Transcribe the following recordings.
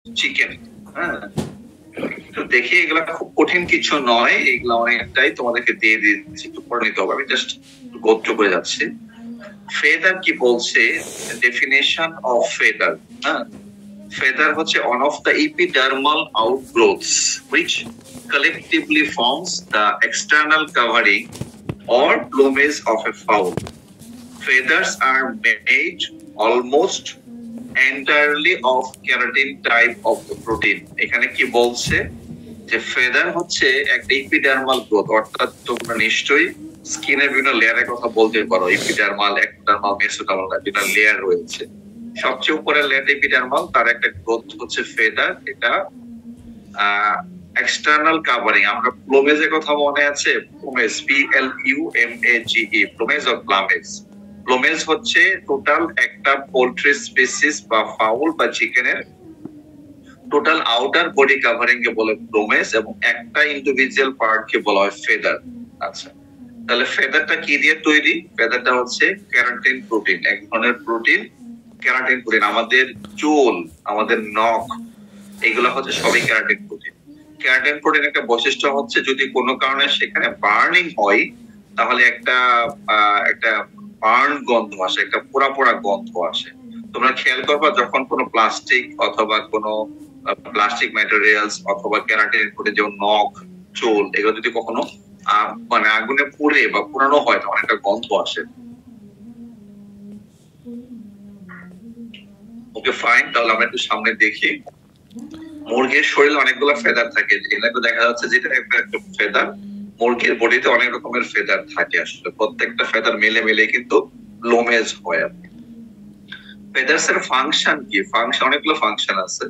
Chicken. হ্যাঁ, তো দেখি এগুলা খুব কঠিন কিছু নয়, এগুলা অনেকটাই তোমাদেরকে দিয়ে দিচ্ছি, একটু পড়ে নিতে হবে, আমি জাস্ট গোত্র করে যাচ্ছি। ফেদার কি বলছে, ডেফিনেশন অফ ফেদার। হ্যাঁ, feather হচ্ছে one of the epidermal outgrowths which collectively forms the external covering or plumage of a fowl. Feathers are made almost entirely of keratin type of the protein. এখানে কি বলছে যে feather হচ্ছে একটা ইপিডার্মাল growth, অর্থাৎ তোমরা নিশ্চয়ই স্কিনের বিভিন্ন লেয়ারের কথা বলতে পারো, ইপিডার্মাল, একটার্মাল, মেসোডার্মাল, বিভিন্ন লেয়ার রয়েছে। সবচেয়ে উপরের লেয়ার এপিডার্মাল, তার একটা গ্রোথ হচ্ছে ফেদার, এটা এক্সটার্নাল কাভারিং। আমরা প্লুমেজের কথা মনে আছে, plumage, PLUMAGE, plumage of plumage. Plumage হচ্ছে টোটাল একটা পোল্ট্রি স্পিসিস বা ফাউল বা চিকেনের টোটাল আউটার বডি কাভারিং কে বলে প্লুমেজ, এবং একটা ইন্ডিভিজুয়াল পার্ট কে বলা হয় ফেদার। আচ্ছা, তাহলে ফেদারটা কি দিয়ে তৈরি? ফেদারটা হচ্ছে কেরাটিন প্রোটিন, এক ধরনের প্রোটিন, কেরাটিন প্রোটিন। আমাদের চুল, আমাদের নখ, এগুলো হচ্ছে সবই কেরাটিন প্রোটিন। কেরাটিন প্রোটিন একটা বৈশিষ্ট্য হচ্ছে যদি কোনো কারণে সেখানে বার্নিং হয়, তাহলে একটা বার্ন গন্ধ আসে, একটা পোড়া পোড়া গন্ধ আসে। তোমরা খেয়াল করবা যখন কোনো প্লাস্টিক অথবা কোনো প্লাস্টিক ম্যাটেরিয়ালস অথবা কেরাটিন প্রোটিন, যেমন নখ, চুল, এগুলো যদি কখনো মানে আগুনে পুড়ে বা পুরানো হয়, তখন একটা গন্ধ আসে। ওকে ফাইন, তাহলে আমরা একটু সামনে দেখি। মুরগির শরীরে অনেকগুলো ফেদার থাকে, এগুলো দেখা যাচ্ছে যেটা একটা ফেদার। মুরগির বডিতে অনেক রকমের ফেদার থাকে, আসলে প্রত্যেকটা ফেদার মিলে মিলে কিন্তু প্লুমেজ হয়। ফেদার্স এর ফাংশন কি? ফাংশন, অনেকগুলো ফাংশন আছে।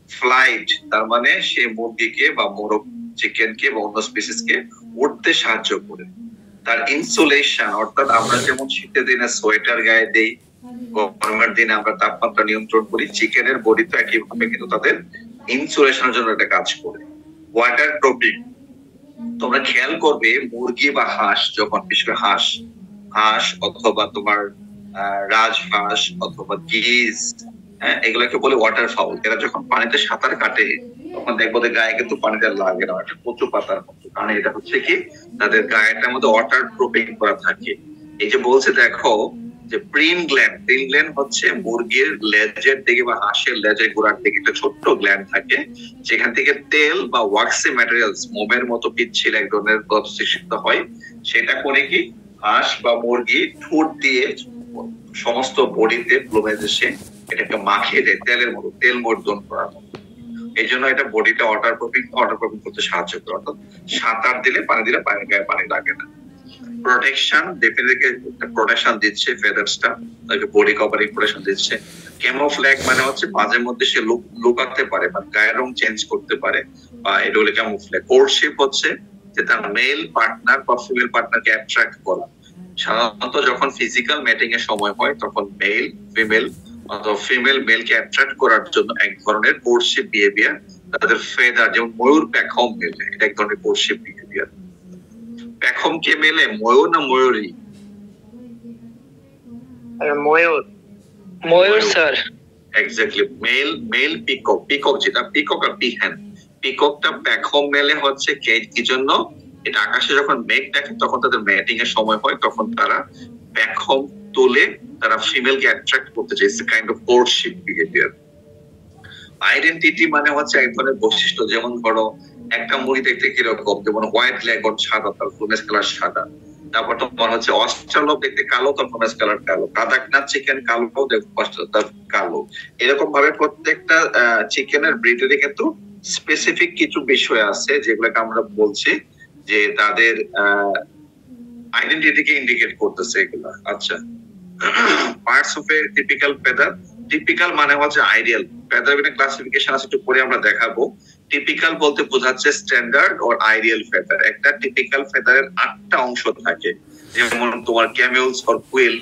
ফ্লাইট, তার মানে সে মুরগিকে বা মোরগ, চিকেনকে বা অন্য স্পিসিসকে উঠতে সাহায্য করে। তার ইনসুলেশন, অর্থাৎ আমরা যেমন শীতের দিনে সোয়েটার গায়ে দেই, গরমের দিনে আমরা তাপমাত্রা নিয়ন্ত্রণ করি, চিকেনের বডি তো একইভাবে কিন্তু তাদের ইনসুলেশনের জন্য এটা কাজ করে। ওয়াটার প্রুফিং, তোমরা খেয়াল করবে মুরগি বা হাঁস, যখন বিশেষ করে হাঁস অথবা তোমার রাজহাঁস অথবা গিজ, হ্যাঁ, এগুলোকে বলে ওয়াটার ফাউল। এরা যখন পানিতে সাঁতার কাটে তখন দেখবো যে গায়ে কিন্তু পানিটা লাগে না, একটা কচু পাতার মতো, কারণ এটা হচ্ছে কি তাদের গায়েটার মধ্যে ওয়াটার প্রুফিং করা থাকে। এই যে বলছে দেখো যে প্রিন গ্ল্যান্ড হচ্ছে মুরগির লেজের দিকে বা হাঁসের লেজের গোড়ার দিকে একটা ছোট্ট গ্ল্যান্ড থাকে, যেখান থেকে তেল বা ওয়াক্সি ম্যাটেরিয়ালস, মোমের মতো পিচ্ছিল এক ধরনের পদার্থ সৃষ্টি হয়। সেটা করে কি হাঁস বা মুরগি ঠোঁট দিয়ে সমস্ত বডিতে প্লুমেজ এসে এটাকে মাখিয়ে দেয়, তেলের মতো, তেল মর্দন করার মতো। এই জন্য এটা বডিটা ওয়াটার প্রুফিং করতে সাহায্য করে, অর্থাৎ সাঁতার দিলে, পানি দিলে গায়ে পানি লাগে না। প্রোটেকশন, ডেফিনেটলি প্রোটেকশন দিচ্ছে ফেদার্সটা, তাকে বডি কভারিং প্রোটেকশন দিচ্ছে। ক্যামোফ্ল্যাগ মানে হচ্ছে মাঝে মধ্যে সে লুকাতে পারে বা গায়ের রং চেঞ্জ করতে পারে, বা এটা হলো ক্যামোফ্ল্যাগ। কোর্টশিপ হচ্ছে যে তার মেল পার্টনার বা ফিমেল পার্টনারকে অ্যাট্রাক্ট করা। সাধারণত যখন ফিজিক্যাল ম্যাটিং এর সময় হয় তখন মেল ফিমেল অথবা ফিমেল মেলকে অ্যাট্রাক্ট করার জন্য এক ধরনের কোর্টশিপ বিহেভিয়ার তাদের ফেদার, যেমন ময়ূর প্যাখম মেলে, এটা এক ধরনের কোর্টশিপ বিহেভিয়ার। প্যাখম কে মেলে, ময়ূর না ময়ূরী? ময়ূর স্যার। এক্স্যাক্টলি, মেল পিকক যেটা পিকক আর পিহ্যান, পিককটা প্যাখম মেলে হচ্ছে কি জন্য? এটা আকাশে যখন মেঘ দেখে তখন তাদের ম্যাটিং এর সময় হয়, তখন তারা প্যাখম তুলে তারা ফিমেলকে অ্যাট্রাক্ট করতে চায়। It's a kind of courtship behaviour. Identity মানে হচ্ছে এক ধরনের বৈশিষ্ট্য, যেমন ধরো একটা মুরগি দেখতে কিরকম, যেমন হোয়াইট লেগড সাদা, তার প্লুমেজ কালার সাদা। তারপর তোমার হচ্ছে অস্ট্রালপ দেখতে কালো, তার প্লুমেজ কালার কালো। কাদাকনাথ চিকেন কালো, তার কালো। এরকম ভাবে প্রত্যেকটা চিকেনের ব্রিডেরই কিন্তু স্পেসিফিক কিছু বিষয় আছে যেগুলোকে আমরা বলছি যে তাদের আইডেন্টিটিকে ইন্ডিকেট করতেছে এগুলা। আচ্ছা, parts of A typical feather. Typical মানে হচ্ছে আইডিয়াল। ফেদার ক্লাসিফিকেশন আছে, একটু পরে আমরা দেখাবো। টিপিক্যাল বলতে বোঝাচ্ছে স্ট্যান্ডার্ড আর আইডিয়াল ফেদার। একটা টিপিক্যাল ফেদারের 8টা অংশ থাকে, যেমন তোমার ক্যামেলস অর কুইল,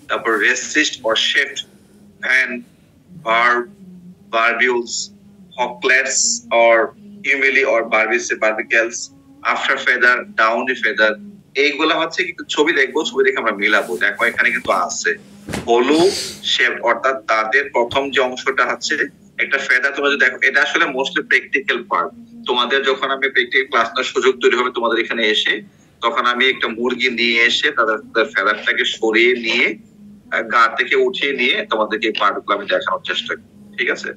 তারপর rachis or shaft, vane, barbules, hooklets or hamuli or barbicels, after feather, downy feather. এইগুলা হচ্ছে কিন্তু ছবি দেখবো, ছবি দেখে আমরা মিলাবো। দেখো এখানে কিন্তু আছে হলু শেপ, অর্থাৎ তাদের প্রথম যে অংশটা আছে একটা ফেদার তোমরা যদি দেখো, এটা আসলে মোস্টলি প্র্যাকটিক্যাল পার্ট। তোমাদের যখন আমি প্র্যাকটিক্যাল ক্লাস নেওয়ার সুযোগ তৈরি হবে তোমাদের এখানে এসে, তখন আমি একটা মুরগি নিয়ে এসে তাদের ফেদারটাকে সরিয়ে নিয়ে গা থেকে উঠিয়ে নিয়ে তোমাদেরকে এই পার্ট গুলো আমি দেখানোর চেষ্টা করি, ঠিক আছে?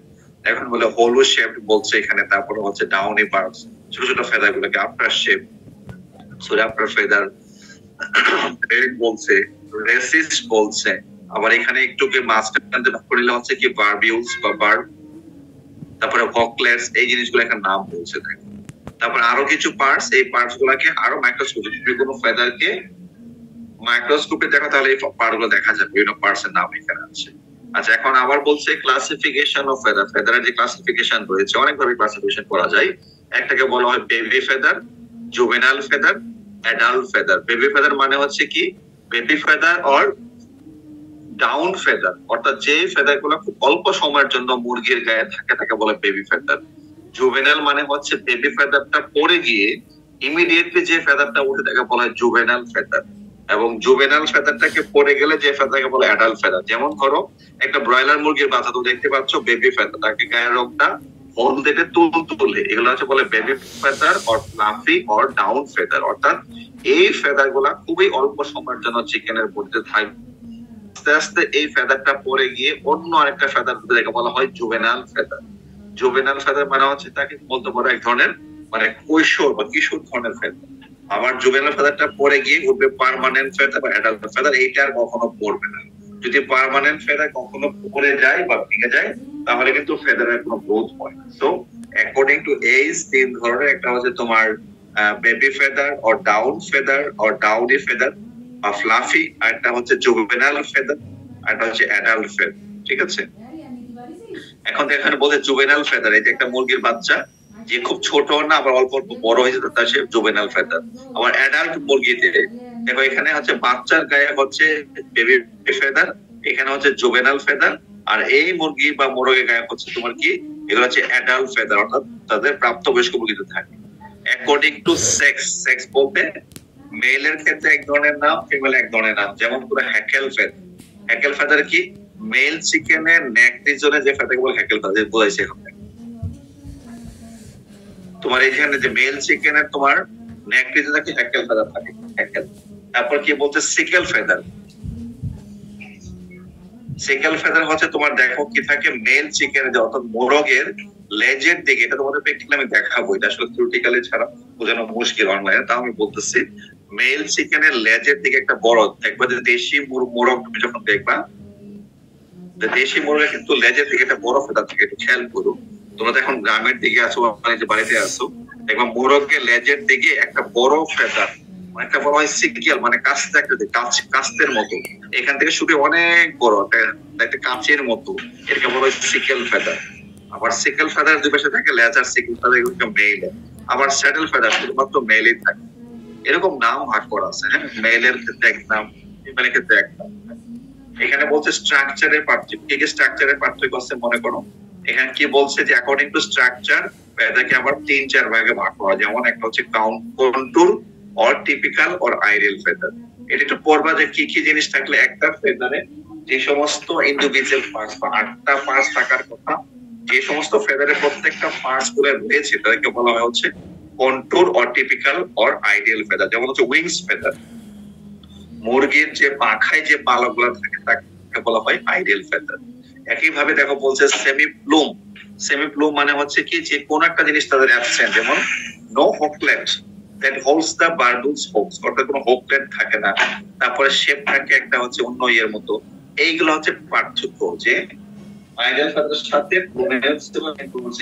এখন বলে হলো শেপ বলছে এখানে, তারপরে হচ্ছে ডাউনি পার্টস, ছোট ছোট ফেদার গুলোকে after shape, sorry after feather বলছে, রেসিস্ট বলছে। আবার এখানে একটু মাঝখানে ভাগ করলে হচ্ছে কি বারবিউলস বা বার্ব, তারপরে ভকলেটস, এই জিনিসগুলো এখানে নাম বলছে। তারপরে আরো কিছু পার্টস, এই পার্টস গুলাকে আরো মাইক্রোস্কোপে, যদি কোনো ফেদারকে মাইক্রোস্কোপে দেখো তাহলে এই পার্ট গুলো দেখা যাবে, বিভিন্ন পার্টস এর নাম এখানে আছে। আচ্ছা, এখন আবার বলছে ক্লাসিফিকেশন অফ ফেদার। ফেদারের যে ক্লাসিফিকেশন রয়েছে, অনেকভাবে ক্লাসিফিকেশন করা যায়। একটাকে বলা হয় baby feather, juvenile feather, adult feather. Baby feather মানে হচ্ছে কি baby feather or down feather, অর্থাৎ যে ফেদার গুলো খুব অল্প সময়ের জন্য মুরগির গায়ে থাকে তাকে বলে বেবি ফেদার। জুভেনাইল মানে হচ্ছে বেবি ফেদারটা পড়ে গিয়ে ইমিডিয়েটলি যে ফেদারটা উঠে তাকে বলা হয় জুভেনাইল ফেদার, এবং জুভেনাইল ফেদারটাকে পড়ে গেলে যে ফেদারকে বলে অ্যাডাল্ট ফেদার। যেমন ধরো একটা ব্রয়লার মুরগির বাচ্চা, তো দেখতে পাচ্ছ বেবি ফেদার, তাকে গায়ের রংটা হলদেটে তুলে, এগুলো হচ্ছে বলে baby feather or fluffy or down feather. অর্থাৎ এই ফেদার গুলা খুবই অল্প সময়ের জন্য চিকেনের বডিতে থাকবে, আস্তে আস্তে এই ফেদারটা পরে গিয়ে অন্য আরেকটা ফেদার যেটাকে বলা হয় জুভেনাইল ফেদার। জুভেনাইল ফেদার মানে হচ্ছে তাকে বলতে পারো এক ধরনের মানে কৈশোর বা কিশোর ধরনের ফেদার। আবার জুভেনাইল ফেদারটা পরে গিয়ে উঠবে পার্মানেন্ট ফেদার বা অ্যাডাল্ট ফেদার, এইটা আর কখনো পড়বে না। যদি পার্মানেন্ট ফেদার কখনো পড়ে যায় বা ভেঙে যায় তাহলে কিন্তু ফেদারের কোনো গ্রোথ হয় না। সো অ্যাকর্ডিং টু এজ তিন ধরনের, একটা হচ্ছে তোমার baby feather or down feather or downy feather বা ফ্লাফি, আর একটা হচ্ছে জুভেনাইল ফেদার, আর একটা হচ্ছে অ্যাডাল্ট ফেদার, ঠিক আছে? এখন এখানে বলতে জুভেনাইল ফেদার, এই যে একটা মুরগির বাচ্চা যে খুব ছোট না আবার অল্প অল্প বড় হয়ে যেত, তার সে জুভেনাইল ফেদার। আবার অ্যাডাল্ট মুরগিতে দেখো এখানে হচ্ছে বাচ্চার গায়ে হচ্ছে বেবি ফেদার, এখানে হচ্ছে জুভেনাইল ফেদার, আর এই মুরগি বা মোরগের গায়ে হচ্ছে তোমার কি, এগুলো হচ্ছে অ্যাডাল্ট ফেদার, অর্থাৎ তাদের প্রাপ্তবয়স্ক মুরগিতে থাকে। অ্যাকর্ডিং টু সেক্স, সেক্স বলতে মেলের ক্ষেত্রে এক ধরনের নাম, ফিমেল এক ধরনের নাম। যেমন পুরো হ্যাকেল ফেদার, হ্যাকেল ফেদার কি মেল চিকেনের নেক রিজনে যে ফেদারকে বলে হ্যাকেল ফেদার বলেছে। এখন তোমার এখানে যে মেল চিকেনের তোমার নেক রিজনে কি হ্যাকেল ফেদার থাকে, হ্যাকেল। তারপর কি বলছে সিকেল ফেদার, সিকেল ফেদার হচ্ছে তোমার দেখো কি থাকে মেল চিকেনের, অর্থাৎ মোরগের লেজের দিকে, এটা তোমাদের প্র্যাকটিক্যালি আমি দেখাবো, এটা আসলে থিওরিটিক্যালি ছাড়া বোঝানো মুশকিল অনলাইনে, তাও আমি বলতেছি। মেল চিকেনের লেজের দিকে একটা বড় দেখবা, যে দেশি মোরগ তুমি যখন দেখবা, দেশি মোরগের কিন্তু লেজের দিকে একটা বড় ফেদার থাকে, একটু খেয়াল করো। তোমরা এখন গ্রামের দিকে আসো, যে বাড়িতে আসো, দেখবা মোরগের লেজের দিকে একটা বড় ফেদার, একটা বড় হয় সিকেল, মানে কাস্তে, একটা কাস্তের মতো, এখান থেকে শুরু অনেক বড় একটা কাঁচের মতো, এটাকে বলা হয় সিকেল ফেদার। আবার সিকেল ফেদার দুই পাশে থাকে লেজ, আর সিকেল ফেদার এগুলো মেইল। আবার স্যাডেল ফেদার শুধুমাত্র মেইলেই থাকে। এরকম নাম ভাগ করা আছে, হ্যাঁ, মেইলের ক্ষেত্রে এক নাম, ফিমেলের ক্ষেত্রে এক নাম। এখানে বলছে স্ট্রাকচারের পার্থক্য, কি কি স্ট্রাকচারের পার্থক্য আছে মনে করো। এখানে কি বলছে যে অ্যাকর্ডিং টু স্ট্রাকচার ফেদারকে আবার 3-4 ভাগে ভাগ করা, যেমন একটা হচ্ছে contour or typical or ideal feather. এটা একটু পড়বা যে কি কি জিনিস থাকলে একটা ফেদারে যে সমস্ত ইন্ডিভিজুয়াল পার্টস বা 8টা পার্টস থাকার কথা, যে সমস্ত ফেদারের প্রত্যেকটা পার্টস গুলো রয়েছে তাদেরকে বলা হয় হচ্ছে contour or typical or ideal feather. যেমন হচ্ছে উইংস ফেদার, মুরগির যে পাখায় যে পালক গুলো থাকে তাকে বলা হয় আইডিয়াল ফেদার। একইভাবে দেখো বলছে সেমি প্লুম, সেমি প্লুম মানে হচ্ছে কি যে কোন একটা জিনিস তাদের অ্যাবসেন্ট, যেমন no হোকলেট that holds the barbel's hooks, অর্থাৎ কোনো হোকলেট থাকে না, তারপরে শেপ থাকে একটা হচ্ছে অন্য ইয়ের মতো। এইগুলো হচ্ছে পার্থক্য, যে আইডিয়াল ফেদারের সাথে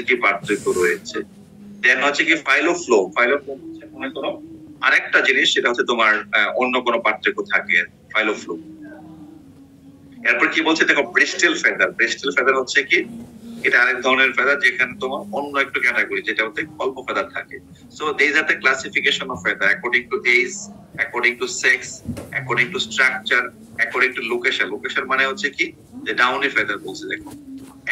কি পার্থক্য রয়েছে। দেন হচ্ছে কি ফাইলোফ্লো, ফাইলোফ্লো হচ্ছে মনে করো আরেকটা জিনিস, সেটা হচ্ছে তোমার অন্য কোনো পার্থক্য থাকে, ফাইলোফ্লো। এরপর কি বলছে দেখো ব্রিস্টেল ফেদার, ব্রিস্টেল ফেদার হচ্ছে কি এটা আরেক ধরনের ফেদার, যেখানে তোমার অন্য একটু ক্যাটাগরি, যেটা হচ্ছে অল্প ফেদার থাকে। So these are the classification of feather according to age, according to sex, according to structure, according to location. Location মানে হচ্ছে কি যে ডাউনি ফেদার বলছে। দেখো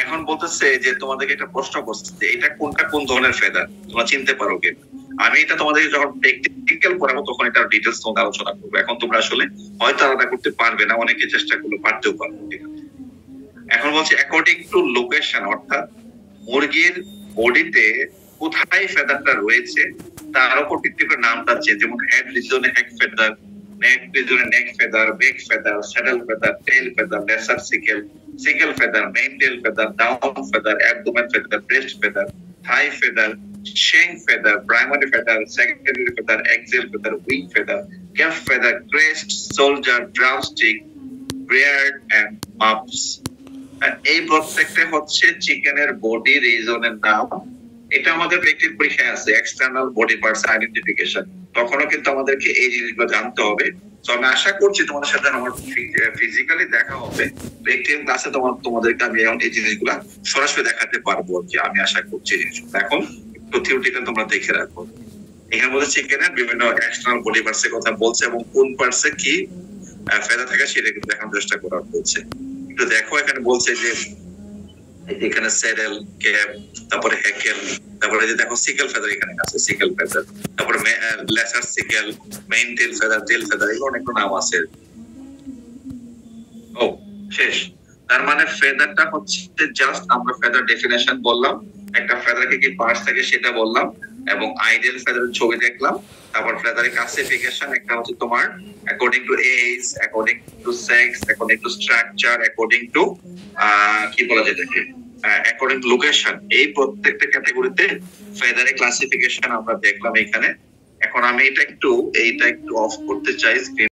এখন বলতেছে যে তোমাদেরকে একটা প্রশ্ন করছে যে এটা কোনটা কোন ধরনের ফেদার তোমরা চিনতে পারো কিনা। আমি এটা তোমাদেরকে যখন প্র্যাকটিক্যাল করাবো তখন এটা ডিটেইলস তোমাদের আলোচনা করবো। এখন তোমরা আসলে হয়তো আলাদা করতে পারবে না, অনেকে চেষ্টা করলে পারতেও পারবে, ঠিক আছে? এখন বলছে অ্যাকর্ডিং টু লোকেশন, অর্থাৎ মুরগির বডিতে কোথায় ফেদারটা রয়েছে তার উপর ভিত্তি করে নামটা চেঞ্জ, যেমন হেড রিজনে হেড ফেদার, নেক রিজনে neck feather, back feather, saddle feather, tail feather, lesser sickle, sickle feather, main tail feather, down feather, abdomen feather, breast feather, thigh feather, shank feather, primary feather, secondary feather, axial feather, wing feather, cap feather, crest, shoulder, drumstick, beard and muffs. এই প্রত্যেকটা হচ্ছে চিকেনের body রিজনের নাম। এটা আমাদের practice পরীক্ষায় আছে, external body parts identification. তখনও কিন্তু আমাদেরকে এই জিনিসগুলো জানতে হবে। তো আমি আশা করছি তোমাদের সাথে আমার ফিজিক্যালি দেখা হবে, প্র্যাকটিস ক্লাসে তোমাদেরকে আমি এই জিনিসগুলো সরাসরি দেখাতে পারবো আর কি, আমি আশা করছি জিনিসগুলো। এখন একটু থিওরিটিক্যাল তোমরা দেখে রাখো। এখানে বলছে চিকেনের বিভিন্ন এক্সটার্নাল বডি পার্টস এর কথা বলছে এবং কোন পার্টসে কি ফেদার থাকে সেটা কিন্তু দেখানোর চেষ্টা করা বলছে। একটু দেখো, এখানে বলছে যে এখানে স্যাডেল, ক্যাপ, তারপরে হ্যাকেল, তারপরে যে দেখো সিকেল ফেদার এখানে আছে, সিকেল ফেদার, তারপরে laser sickle, main tail feather, tail feather, এগুলো অনেক নাম আছে। ও শেষ। তার মানে ফেদারটা হচ্ছে জাস্ট আমরা ফেদার ডেফিনেশন বললাম, একটা ফেদারকে কি পার্টস থাকে সেটা বললাম, এবং আইডিয়াল ফেদারের ছবি দেখলাম। তারপর ফেদারের ক্লাসিফিকেশন একটা হচ্ছে তোমার according to age, according to sex, according to structure, according to কি বলা যায় এটাকে, অ্যাকর্ডিং টু লোকেশন। এই প্রত্যেকটা ক্যাটাগরিতে ফেদারের ক্লাসিফিকেশন আমরা দেখলাম এখানে। এখন আমি এইটা একটু অফ করতে চাই স্ক্রিন।